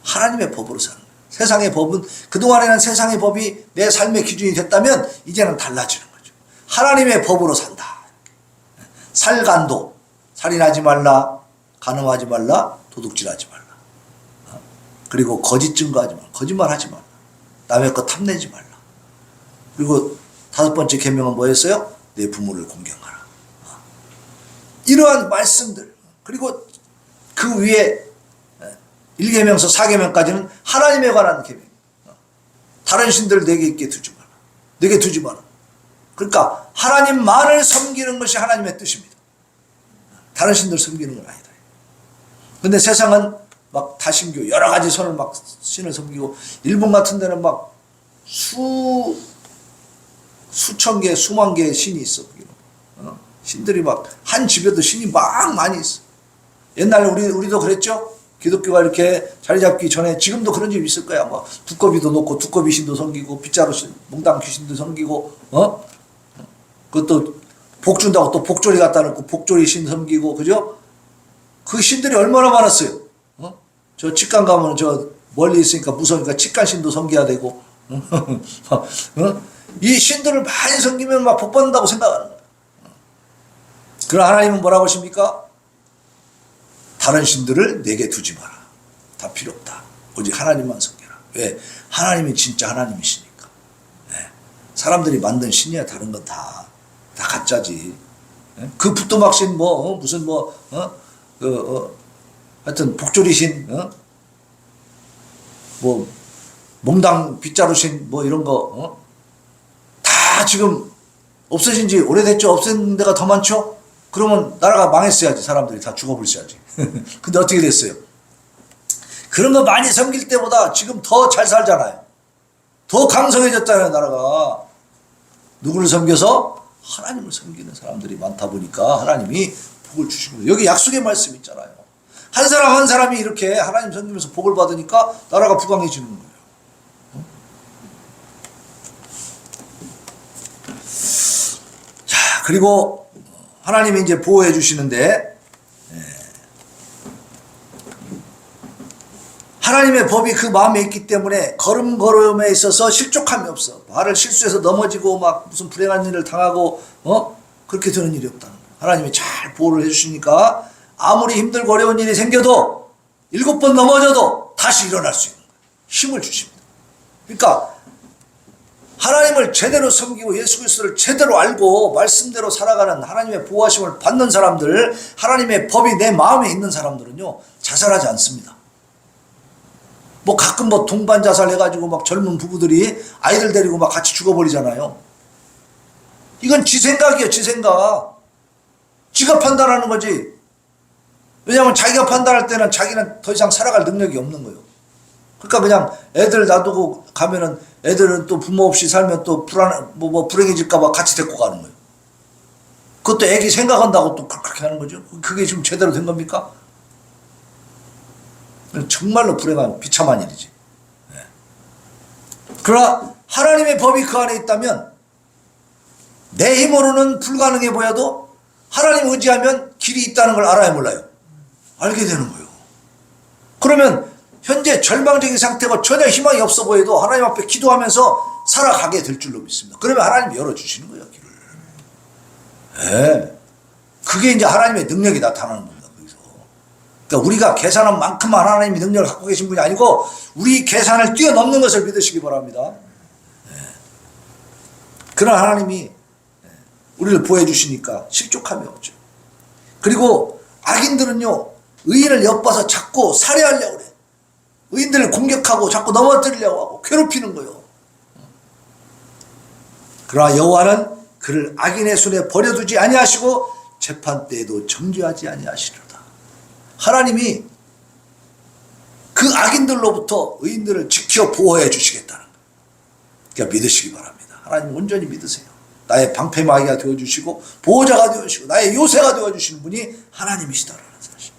하나님의 법으로 사는 거예요. 세상의 법은, 그동안에는 세상의 법이 내 삶의 기준이 됐다면 이제는 달라지는 거죠. 하나님의 법으로 산다. 살간도, 살인하지 말라, 간음하지 말라, 도둑질하지 말라. 그리고 거짓 증거하지 말라, 거짓말하지 말라, 남의 것 탐내지 말라. 그리고 5번째 계명은 뭐였어요? 내 부모를 공경하라. 이러한 말씀들, 그리고 그 위에 1계명서 4계명까지는 하나님에 관한 계명. 다른 신들 내게 있게 두지 마라. 내게 두지 마라. 그러니까 하나님만을 섬기는 것이 하나님의 뜻입니다. 다른 신들 섬기는 건 아니다. 근데 세상은 막 다신교 여러 가지 신을 섬기고, 일본 같은 데는 막 수천 개, 수만 개의 신이 있어. 신들이 막 한 집에도 신이 막 많이 있어. 옛날에 우리도 그랬죠. 기독교가 이렇게 자리 잡기 전에, 지금도 그런 집 있을 거야. 뭐 두꺼비도 놓고 두꺼비 신도 섬기고, 빗자루 몽당 귀신도 섬기고, 그것도 복 준다고 또 복조리 갖다 놓고 복조리 신 섬기고, 그죠? 그 신들이 얼마나 많았어요. 저 직관 가면 저 멀리 있으니까 무서우니까 직관 신도 섬겨야 되고, 이 신들을 많이 섬기면 막 복 받는다고 생각하는 거예요. 그러나 하나님은 뭐라고 하십니까? 다른 신들을 내게 두지 마라. 다 필요 없다. 오직 하나님만 섬겨라. 왜? 하나님이 진짜 하나님이시니까. 네. 사람들이 만든 신이야. 다른 건 다 가짜지. 네? 그 부뚜막신 무슨 하여튼 복조리신, 몽당 빗자루신 이런 거, 다 지금 없어진 지 오래됐죠? 없앤 데가 더 많죠? 그러면 나라가 망했어야지. 사람들이 다 죽어버렸어야지. 근데 어떻게 됐어요? 그런 거 많이 섬길 때보다 지금 더 잘 살잖아요. 더 강성해졌잖아요, 나라가. 누구를 섬겨서? 하나님을 섬기는 사람들이 많다 보니까 하나님이 복을 주시는 거예요. 여기 약속의 말씀 있잖아요. 한 사람 한 사람이 이렇게 하나님 섬기면서 복을 받으니까 나라가 부강해지는 거예요. 자, 그리고 하나님이 이제 보호해 주시는데, 하나님의 법이 그 마음에 있기 때문에 걸음걸음에 있어서 실족함이 없어. 발을 실수해서 넘어지고 막 무슨 불행한 일을 당하고 그렇게 되는 일이 없다는 거예요. 하나님이 잘 보호를 해주시니까 아무리 힘들고 어려운 일이 생겨도 7번 넘어져도 다시 일어날 수 있는 거예요. 힘을 주십니다. 그러니까 하나님을 제대로 섬기고 예수 그리스도를 제대로 알고 말씀대로 살아가는 하나님의 보호하심을 받는 사람들, 하나님의 법이 내 마음에 있는 사람들은요, 자살하지 않습니다. 뭐 가끔 뭐 동반 자살해가지고 막 젊은 부부들이 아이들 데리고 막 같이 죽어버리잖아요. 이건 지 생각이에요, 지 생각. 지가 판단하는 거지. 왜냐하면 자기가 판단할 때는 자기는 더 이상 살아갈 능력이 없는 거예요. 그러니까 그냥 애들 놔두고 가면은 애들은 또 부모 없이 살면 또 불행해질까봐 같이 데리고 가는 거예요. 그것도 애기 생각한다고 또 그렇게 하는 거죠. 그게 지금 제대로 된 겁니까? 정말로 불행한 비참한 일이지. 그러나 하나님의 법이 그 안에 있다면 내 힘으로는 불가능해 보여도 하나님 의지하면 길이 있다는 걸 알아야 몰라요. 알게 되는 거예요. 그러면 현재 절망적인 상태고 전혀 희망이 없어 보여도 하나님 앞에 기도하면서 살아가게 될 줄로 믿습니다. 그러면 하나님이 열어주시는 거예요, 길을. 네. 그게 이제 하나님의 능력이 나타나는 겁니다. 거기서. 그러니까 우리가 계산한 만큼만 하나님이 능력을 갖고 계신 분이 아니고 우리 계산을 뛰어넘는 것을 믿으시기 바랍니다. 네. 그러나 하나님이 우리를 보호해 주시니까 실족함이 없죠. 그리고 악인들은요, 의인을 엿봐서 자꾸 살해하려고 그래. 의인들을 공격하고 자꾸 넘어뜨리려고 하고 괴롭히는 거예요. 그러나 여호와는 그를 악인의 손에 버려두지 아니하시고 재판 때에도 정죄하지 아니하시리로다. 하나님이 그 악인들로부터 의인들을 지켜 보호해 주시겠다는 거예요. 그러니까 믿으시기 바랍니다. 하나님 온전히 믿으세요. 나의 방패막이가 되어주시고 보호자가 되어주시고 나의 요새가 되어주시는 분이 하나님이시다라는 사실.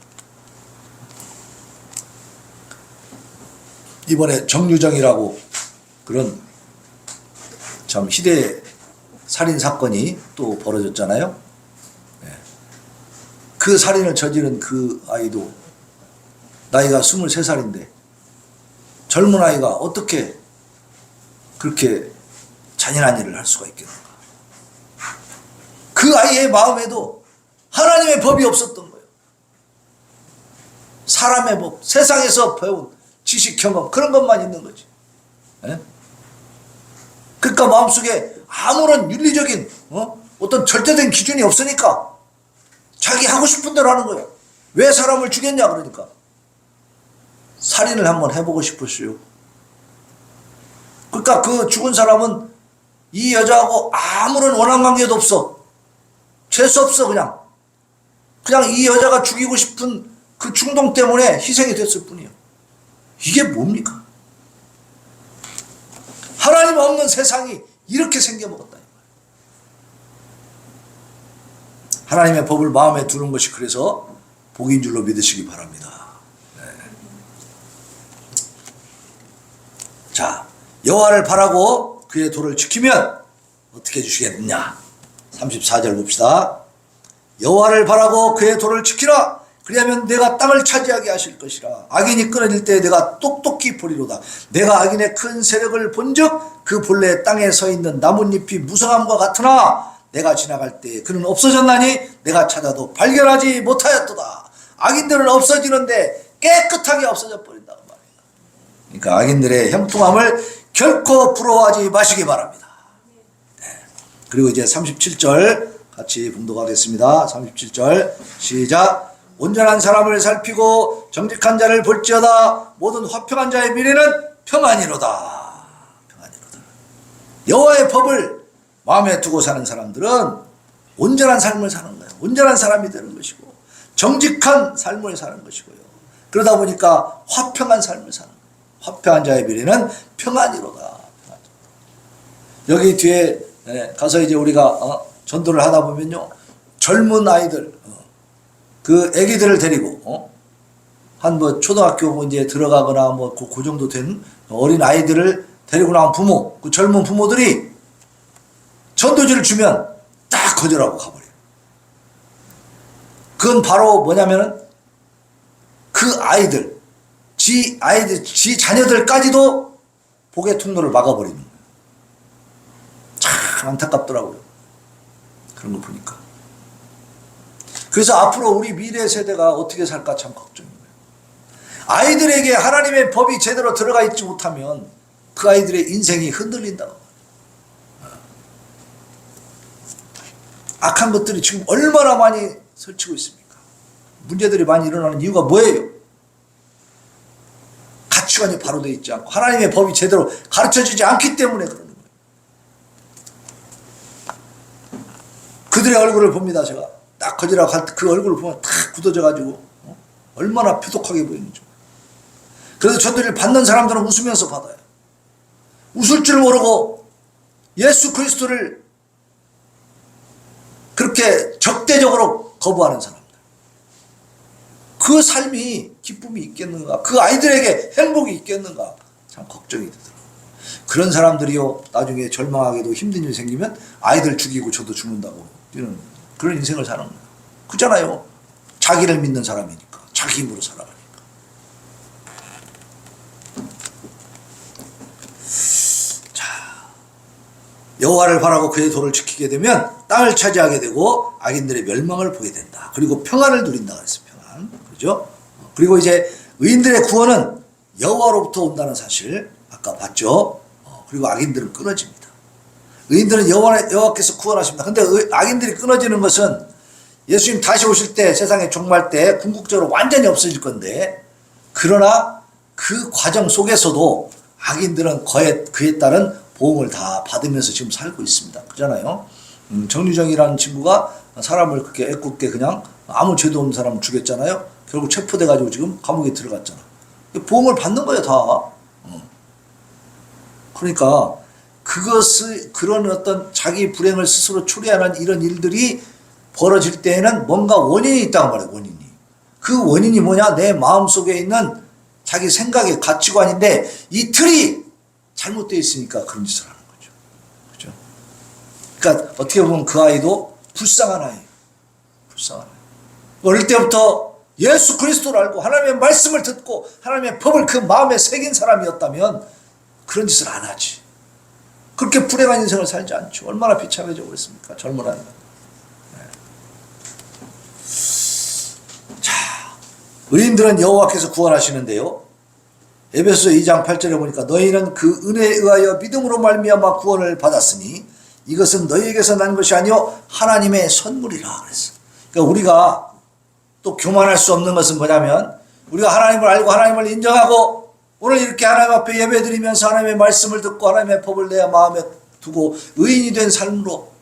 이번에 정유정이라고 그런 참 희대 살인 사건이 또 벌어졌잖아요. 그 살인을 저지른 그 아이도 나이가 23살인데 젊은 아이가 어떻게 그렇게 잔인한 일을 할 수가 있겠는가. 그 아이의 마음에도 하나님의 법이 없었던 거예요. 사람의 법, 세상에서 배운 지식, 경험 그런 것만 있는 거지. 그러니까 마음속에 아무런 윤리적인 어떤 절대된 기준이 없으니까 자기 하고 싶은 대로 하는 거예요. 왜 사람을 죽였냐 그러니까. 살인을 한번 해보고 싶었어요. 그러니까 그 죽은 사람은 이 여자하고 아무런 원한관계도 없어. 재수 없어. 그냥 이 여자가 죽이고 싶은 그 충동 때문에 희생이 됐을 뿐이에요. 이게 뭡니까? 하나님 없는 세상이 이렇게 생겨먹었다. 하나님의 법을 마음에 두는 것이 그래서 복인 줄로 믿으시기 바랍니다. 네. 자, 여호와를 바라고 그의 도를 지키면 어떻게 해주시겠느냐. 34절 봅시다. 여호와를 바라고 그의 도를 지키라. 그리하면 내가 땅을 차지하게 하실 것이라. 악인이 끊어질 때 내가 똑똑히 보리로다. 내가 악인의 큰 세력을 본즉 그 본래 땅에 서 있는 나뭇잎이 무성함과 같으나 내가 지나갈 때 그는 없어졌나니 내가 찾아도 발견하지 못하였도다. 악인들은 없어지는데 깨끗하게 없어져 버린다고 말이에요. 그러니까 악인들의 형통함을 결코 부러워하지 마시기 바랍니다. 네. 그리고 이제 37절 같이 봉독하겠습니다. 37절 시작. 온전한 사람을 살피고 정직한 자를 볼지어다. 모든 화평한 자의 미래는 평안이로다. 평안이로다. 여호와의 법을 마음에 두고 사는 사람들은 온전한 삶을 사는 거예요. 온전한 사람이 되는 것이고 정직한 삶을 사는 것이고요. 그러다 보니까 화평한 삶을 사는 거예요. 화평한 자의 미래는 평안이로다. 여기 뒤에 가서 이제 우리가 전도를 하다 보면요, 젊은 아이들, 그 아기들을 데리고 한 뭐 초등학교 이제 들어가거나 뭐 그 정도 된 어린 아이들을 데리고 나온 부모, 그 젊은 부모들이 전도지를 주면 딱 거절하고 가버려요. 그건 바로 뭐냐면은 그 아이들, 지 자녀들까지도 복의 통로를 막아버리는 거예요. 참 안타깝더라고요. 그런 거 보니까. 그래서 앞으로 우리 미래 세대가 어떻게 살까 참 걱정이에요. 아이들에게 하나님의 법이 제대로 들어가 있지 못하면 그 아이들의 인생이 흔들린다고. 악한 것들이 지금 얼마나 많이 설치고 있습니까? 문제들이 많이 일어나는 이유가 뭐예요? 가치관이 바로 되어 있지 않고 하나님의 법이 제대로 가르쳐주지 않기 때문에 그러는 거예요. 그들의 얼굴을 봅니다. 제가 딱 거지라고 할 때 그 얼굴을 보면 탁 굳어져가지고 얼마나 표독하게 보이는지. 그래서 전도를 받는 사람들은 웃으면서 받아요. 웃을 줄 모르고 예수 그리스도를 그렇게 적대적으로 거부하는 사람들. 그 삶이 기쁨이 있겠는가? 그 아이들에게 행복이 있겠는가? 참 걱정이 되더라고요. 그런 사람들이요, 나중에 절망하게도 힘든 일 생기면 아이들 죽이고 저도 죽는다고 이런 그런 인생을 사는 거예요. 그렇잖아요. 자기를 믿는 사람이니까. 자기 힘으로 살아가니까. 자, 여호와를 바라고 그의 도를 지키게 되면 땅을 차지하게 되고 악인들의 멸망을 보게 된다. 그리고 평안을 누린다 그랬어요. 평안. 그죠? 그리고 이제 의인들의 구원은 여호와로부터 온다는 사실 아까 봤죠? 그리고 악인들은 끊어집니다. 의인들은 여호와께서 구원하십니다. 근데 악인들이 끊어지는 것은 예수님 다시 오실 때 세상에 종말 때 궁극적으로 완전히 없어질 건데, 그러나 그 과정 속에서도 악인들은 그에 따른 보응을 다 받으면서 지금 살고 있습니다. 그잖아요. 정유정이라는 친구가 사람을 그렇게 애꿎게 그냥 아무 죄도 없는 사람을 죽였잖아요. 결국 체포돼가지고 지금 감옥에 들어갔잖아. 보응을 받는 거예요, 다. 그러니까 그런 어떤 자기 불행을 스스로 초래하는 이런 일들이 벌어질 때에는 뭔가 원인이 있다고 말해요. 원인이. 그 원인이 뭐냐? 내 마음속에 있는 자기 생각의 가치관인데 이 틀이 잘못되어 있으니까 그런 짓을 하는 거죠. 그죠? 그러니까 어떻게 보면 그 아이도 불쌍한 아이예요. 불쌍한 아이. 어릴 때부터 예수 그리스도를 알고 하나님의 말씀을 듣고 하나님의 법을 그 마음에 새긴 사람이었다면 그런 짓을 안 하지. 그렇게 불행한 인생을 살지 않죠. 얼마나 비참해져 버렸습니까? 젊은 아이가. 자, 의인들은 여호와께서 구원하시는데요. 에베소서 2장 8절에 보니까 너희는 그 은혜에 의하여 믿음으로 말미암아 구원을 받았으니 이것은 너희에게서 난 것이 아니요 하나님의 선물이라 그랬어. 그러니까 우리가 또 교만할 수 없는 것은 뭐냐면 우리가 하나님을 알고 하나님을 인정하고 오늘 이렇게 하나님 앞에 예배드리면서 하나님의 말씀을 듣고 하나님의 법을 내 마음에 두고 의인이 된 삶으로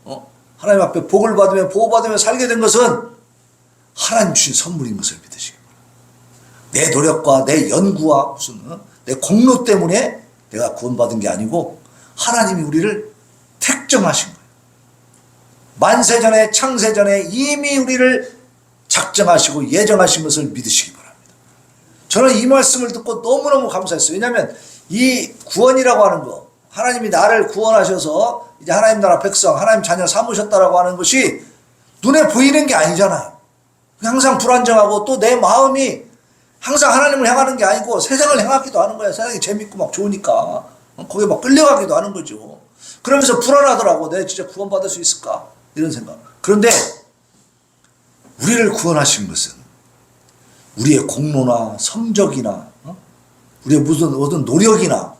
하나님 앞에 복을 받으며 보호받으며 살게 된 것은 하나님 주신 선물인 것을 믿으시기 바랍니다. 내 노력과 내 연구와 무슨 내 공로 때문에 내가 구원받은 게 아니고 하나님이 우리를 택정하신 거예요. 만세전에 창세전에 이미 우리를 작정하시고 예정하신 것을 믿으시기 바랍니다. 저는 이 말씀을 듣고 너무너무 감사했어요. 왜냐하면 이 구원이라고 하는 거, 하나님이 나를 구원하셔서 이제 하나님 나라 백성, 하나님 자녀 삼으셨다라고 하는 것이 눈에 보이는 게 아니잖아요. 항상 불안정하고 또 내 마음이 항상 하나님을 향하는 게 아니고 세상을 향하기도 하는 거야. 세상이 재밌고 막 좋으니까 거기에 막 끌려가기도 하는 거죠. 그러면서 불안하더라고. 내가 진짜 구원받을 수 있을까? 이런 생각. 그런데 우리를 구원하신 것은 우리의 공로나 성적이나 우리의 무슨 어떤 노력이나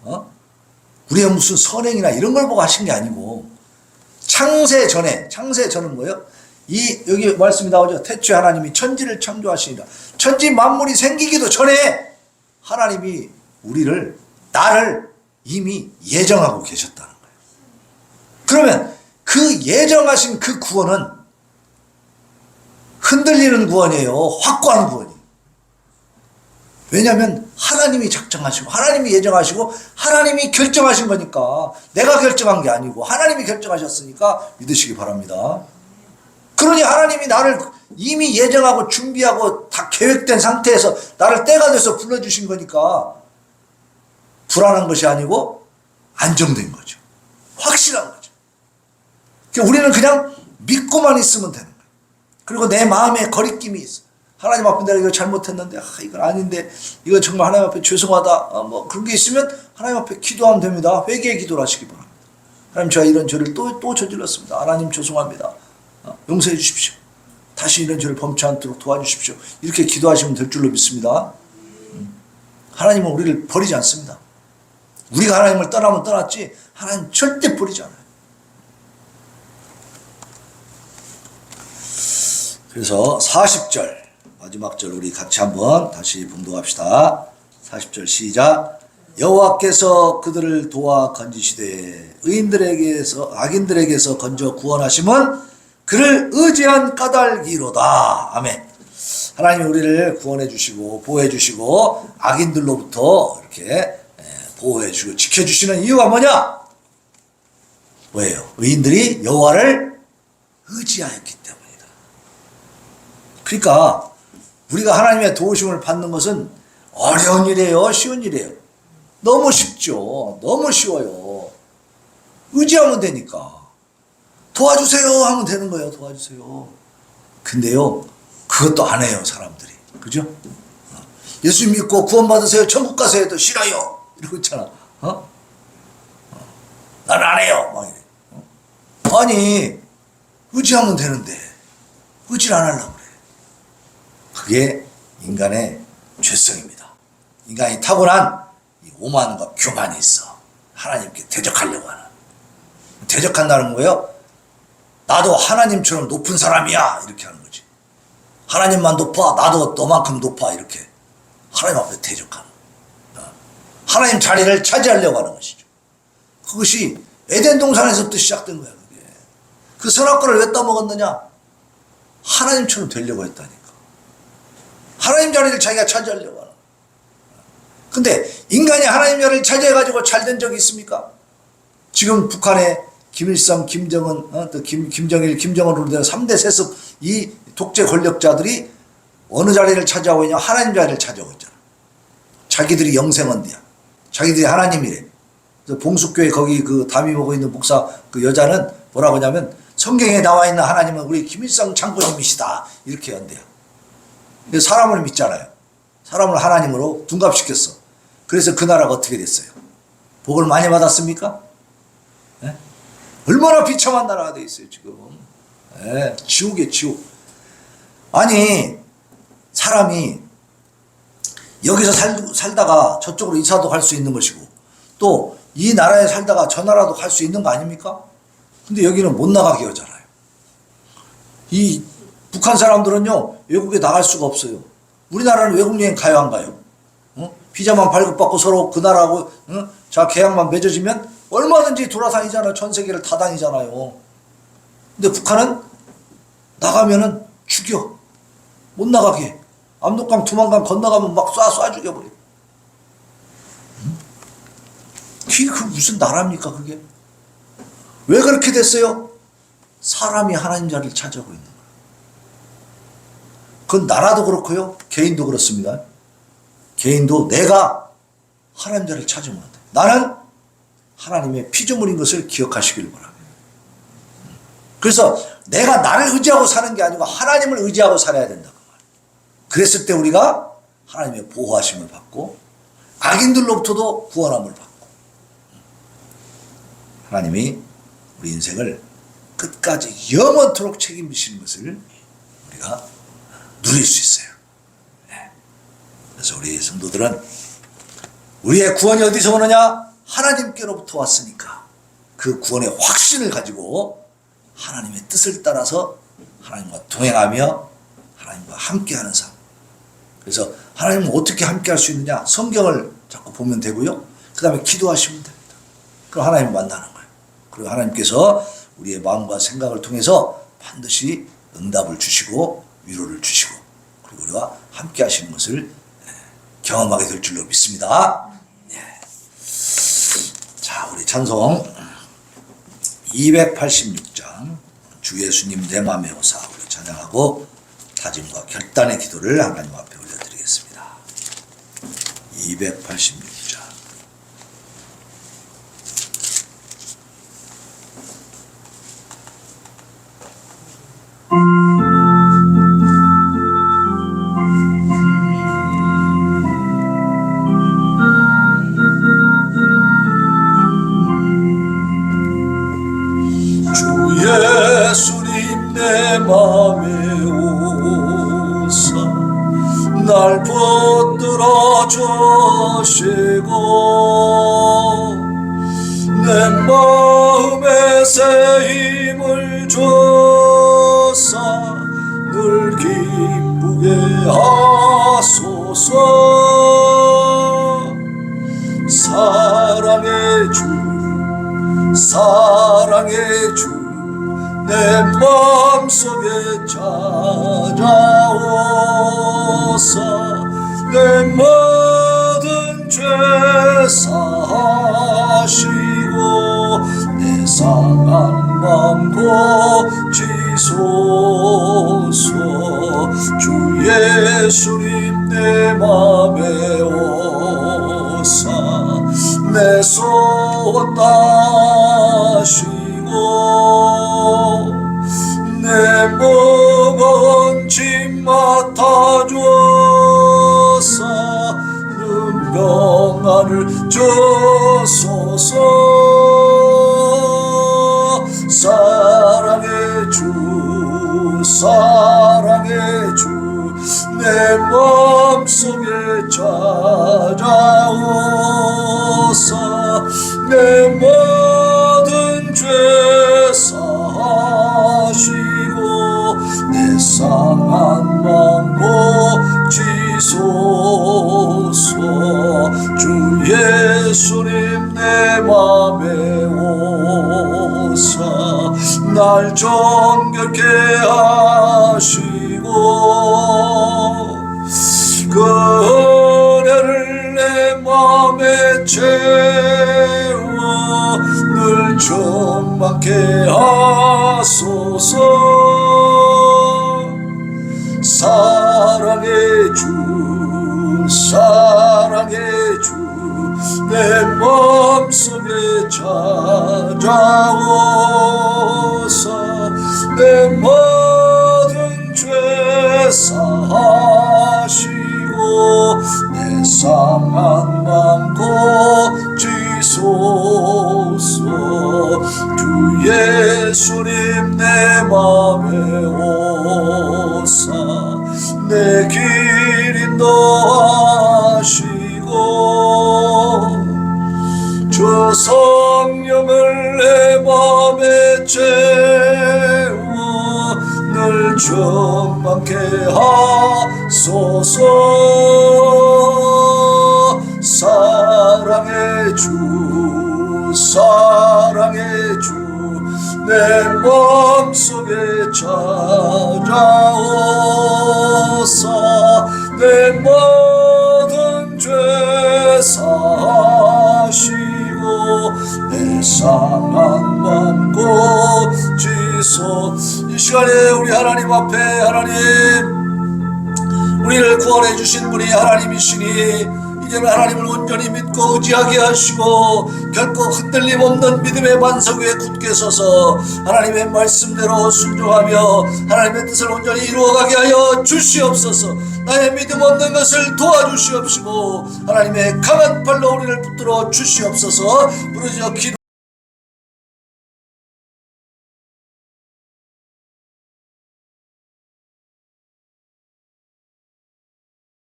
우리의 무슨 선행이나 이런 걸 보고 하신 게 아니고 창세전은 뭐예요? 여기 말씀이 나오죠. 태초에 하나님이 천지를 창조하시니라. 천지 만물이 생기기도 전에 하나님이 나를 이미 예정하고 계셨다는 거예요. 그러면 그 예정하신 그 구원은 흔들리는 구원이에요. 확고한 구원이에요. 왜냐하면 하나님이 작정하시고 하나님이 예정하시고 하나님이 결정하신 거니까, 내가 결정한 게 아니고 하나님이 결정하셨으니까 믿으시기 바랍니다. 그러니 하나님이 나를 이미 예정하고 준비하고 다 계획된 상태에서 나를 때가 돼서 불러주신 거니까 불안한 것이 아니고 안정된 거죠. 확실한 거죠. 그러니까 우리는 그냥 믿고만 있으면 되는 거예요. 그리고 내 마음에 거리낌이 있어. 하나님 앞에 내가 이거 잘못했는데, 이건 아닌데, 이거 정말 하나님 앞에 죄송하다, 뭐 그런 게 있으면 하나님 앞에 기도하면 됩니다. 회개의 기도를 하시기 바랍니다. 하나님, 제가 이런 죄를 또 저질렀습니다. 하나님 죄송합니다. 용서해 주십시오. 다시 이런 죄를 범치 않도록 도와주십시오. 이렇게 기도하시면 될 줄로 믿습니다. 하나님은 우리를 버리지 않습니다. 우리가 하나님을 떠나면 떠났지 하나님 절대 버리지 않아요. 그래서 40절 마지막 절 우리 같이 한번 다시 봉독합시다. 40절 시작. 여호와께서 그들을 도와 건지시되 의인들에게서 악인들에게서 건져 구원하심은 그를 의지한 까닭이로다. 아멘. 하나님이 우리를 구원해 주시고 보호해 주시고 악인들로부터 이렇게 보호해 주고 지켜 주시는 이유가 뭐냐? 뭐예요? 의인들이 여호와를 의지하였기 때문이다. 그러니까 우리가 하나님의 도우심을 받는 것은 어려운 일이에요? 쉬운 일이에요? 너무 쉽죠. 너무 쉬워요. 의지하면 되니까. 도와주세요 하면 되는 거예요. 도와주세요. 근데요, 그것도 안 해요, 사람들이. 그죠? 예수 믿고 구원받으세요, 천국 가세요 해도 싫어요. 이러고 있잖아. 나는 안 해요. 막 이래. 아니, 의지하면 되는데, 의지를 안 하려고 그래. 그게 인간의 죄성입니다. 인간이 타고난 이 오만과 교만이 있어. 하나님께 대적하려고 하는. 대적한다는 거예요. 나도 하나님처럼 높은 사람이야. 이렇게 하는 거지. 하나님만 높아. 나도 너만큼 높아. 이렇게. 하나님 앞에 대적하는. 하나님 자리를 차지하려고 하는 것이죠. 그것이 에덴 동산에서부터 시작된 거야. 그게. 그 선악과를 왜 따먹었느냐? 하나님처럼 되려고 했다니까. 하나님 자리를 자기가 차지하려고 하는. 근데 인간이 하나님 자리를 차지해가지고 잘 된 적이 있습니까? 지금 북한에 김일성, 김정은, 또 김정일, 김정은으로 된 3대 세습 이 독재 권력자들이 어느 자리를 차지하고 있냐? 하나님 자리를 차지하고 있잖아. 자기들이 영생언대야. 자기들이 하나님이래. 그래서 봉숙교회 거기 그 담임 보고 있는 목사 그 여자는 뭐라고 하냐면 성경에 나와 있는 하나님은 우리 김일성 장군님이시다. 이렇게 연대요. 사람을 믿잖아요. 사람을 하나님으로 둔갑시켰어. 그래서 그 나라가 어떻게 됐어요? 복을 많이 받았습니까? 네? 얼마나 비참한 나라가 돼 있어요, 지금. 네, 지옥이에요, 지옥. 아니, 사람이 여기서 살다가 저쪽으로 이사도 갈 수 있는 것이고, 또 이 나라에 살다가 저 나라도 갈 수 있는 거 아닙니까? 근데 여기는 못 나가게 하잖아요. 이 북한 사람들은요, 외국에 나갈 수가 없어요. 우리나라는 외국 여행 가요, 안 가요? 비자만 발급받고 서로 그 나라하고, 자, 계약만 맺어지면 얼마든지 돌아다니잖아요. 전 세계를 다 다니잖아요. 근데 북한은 나가면은 죽여. 못 나가게 해. 압록강, 두만강 건너가면 막 쏴 죽여버려. 그게 무슨 나라입니까, 그게? 왜 그렇게 됐어요? 사람이 하나님 자리를 차지하고 있는 거예요. 그건 나라도 그렇고요, 개인도 그렇습니다. 개인도 내가 하나님 자리를 찾으면 안 돼. 나는 하나님의 피조물인 것을 기억하시길 바랍니다. 그래서 내가 나를 의지하고 사는 게 아니고 하나님을 의지하고 살아야 된다. 그랬을 때 우리가 하나님의 보호하심을 받고 악인들로부터도 구원함을 받고 하나님이 우리 인생을 끝까지 영원토록 책임지시는 것을 우리가 누릴 수 있어요. 그래서 우리 성도들은 우리의 구원이 어디서 오느냐? 하나님께로부터 왔으니까 그 구원의 확신을 가지고 하나님의 뜻을 따라서 하나님과 동행하며 하나님과 함께하는 삶. 그래서 하나님은 어떻게 함께할 수 있느냐? 성경을 자꾸 보면 되고요. 그 다음에 기도하시면 됩니다. 그럼 하나님 만나는 거예요. 그리고 하나님께서 우리의 마음과 생각을 통해서 반드시 응답을 주시고 위로를 주시고 그리고 우리와 함께 하시는 것을 경험하게 될 줄로 믿습니다. 자, 우리 찬송 286장 주 예수님 내 맘의 오사 우리 찬양하고 다짐과 결단의 기도를 하나님 앞에 올려드리겠습니다. 286장 예수님 내 맘에 오사 날 붙들어 주시고 내 마음에 새 힘을 주사 늘 기쁘게 하소서. 사랑의 주 사랑의 주 내 마음속에 찾아오사 내 모든 죄 사하시고 내 상한 맘 고치소서. 주 예수님 내 맘에 오사 내 소원 다시고 내 몸은 짐 맡아줘서 능평안을 주소서. 사랑의 주 사랑의 주 내 마음속에 찾아오사 내 모든 죄 사하시고 내 상한 맘 고치소서. 주 예수님 내 맘에 오사 날 정결케 하시고 그 은혜를 내 맘에 채워 늘 충만케 하소서. 사랑의 주 사랑의 주 내 마음속에 찾아오사 내 모든 죄 사하시고 내 상한 맘 고치소서. 주 예수님 내 맘에 오사 내 길 인도하시고 주 성령을 내 맘에 채워 늘 충만케 하소서. 사랑의 주 사랑의 주 내 마음속에 찾아오사 내 모든 죄 사하시고 내 상한 맘 고치소. 이 시간에 우리 하나님 앞에 하나님 우리를 구원해 주신 분이 하나님이시니 이제는 하나님을 온전히 믿고 의지하게 하시고 결코 흔들림 없는 믿음의 반석 위에 굳게 서서 하나님의 말씀대로 순종하며 하나님의 뜻을 온전히 이루어가게 하여 주시옵소서. 나의 믿음 없는 것을 도와주시옵시고 하나님의 강한 팔로 우리를 붙들어 주시옵소서. 부르짖어 기도